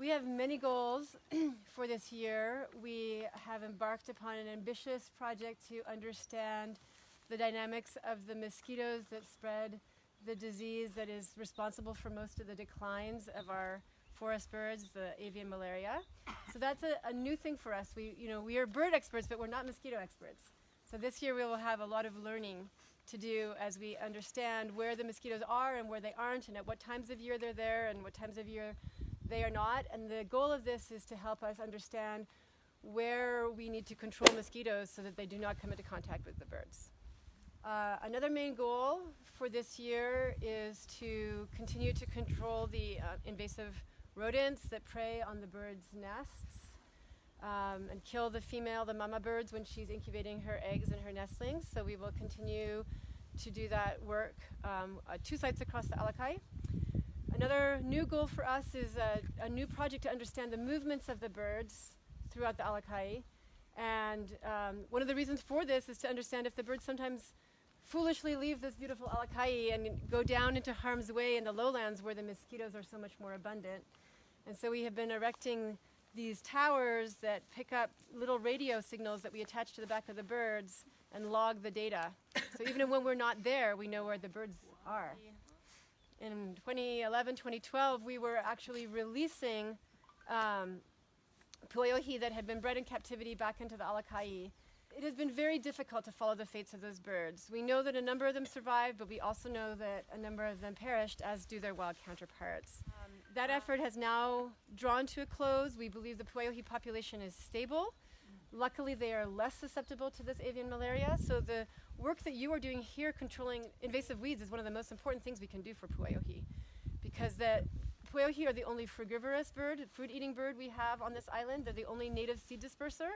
We have many goals for this year. We have embarked upon an ambitious project to understand the dynamics of the mosquitoes that spread the disease that is responsible for most of the declines of our forest birds, the avian malaria. So that's a new thing for us. We are bird experts, but we're not mosquito experts. So this year we will have a lot of learning to do as we understand where the mosquitoes are and where they aren't, and at what times of year they're there and what times of year they are not. And the goal of this is to help us understand where we need to control mosquitoes so that they do not come into contact with the birds. Another main goal for this year is to continue to control the invasive rodents that prey on the birds' nests and kill the female, the mama birds, when she's incubating her eggs and her nestlings. So we will continue to do that work at 2 sites across the Kauaʻi. Another new goal for us is a new project to understand the movements of the birds throughout the Kauaʻi. And one of the reasons for this is to understand if the birds sometimes foolishly leave this beautiful Kauaʻi and go down into harm's way in the lowlands where the mosquitoes are so much more abundant. And so we have been erecting these towers that pick up little radio signals that we attach to the back of the birds and log the data. So even when we're not there, we know where the birds are. In 2011, 2012, we were actually releasing Puaiohi that had been bred in captivity back into the Kauaʻi. It has been very difficult to follow the fates of those birds. We know that a number of them survived, but we also know that a number of them perished, as do their wild counterparts. That effort has now drawn to a close. We believe the Puaiohi population is stable. Luckily, they are less susceptible to this avian malaria. So the work that you are doing here controlling invasive weeds is one of the most important things we can do for Puaiohi, because the Puaiohi are the only frugivorous bird, fruit-eating bird we have on this island. They're the only native seed disperser.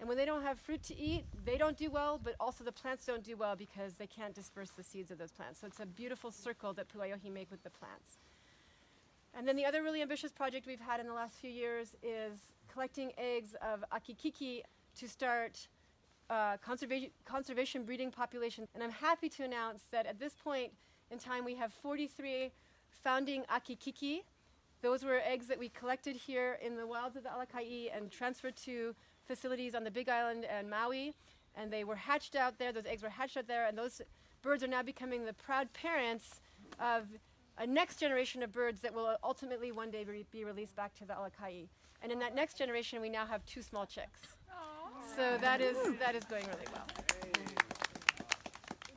And when they don't have fruit to eat, they don't do well, but also the plants don't do well because they can't disperse the seeds of those plants. So it's a beautiful circle that Puaiohi make with the plants. And then the other really ambitious project we've had in the last few years is collecting eggs of Akikiki to start conservation breeding population. And I'm happy to announce that at this point in time we have 43 founding Akikiki. Those were eggs that we collected here in the wilds of the Kauaʻi and transferred to facilities on the Big Island and Maui, and they were hatched out there. Those eggs were hatched out there, and those birds are now becoming the proud parents of a next generation of birds that will ultimately one day be released back to the Kauaʻi. And in that next generation, we now have 2 small chicks. Aww. So that is going really well.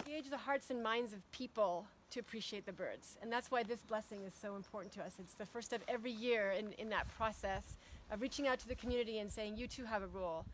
Engage the hearts and minds of people to appreciate the birds, and that's why this blessing is so important to us. It's the first step every year in that process of reaching out to the community and saying, you too have a role.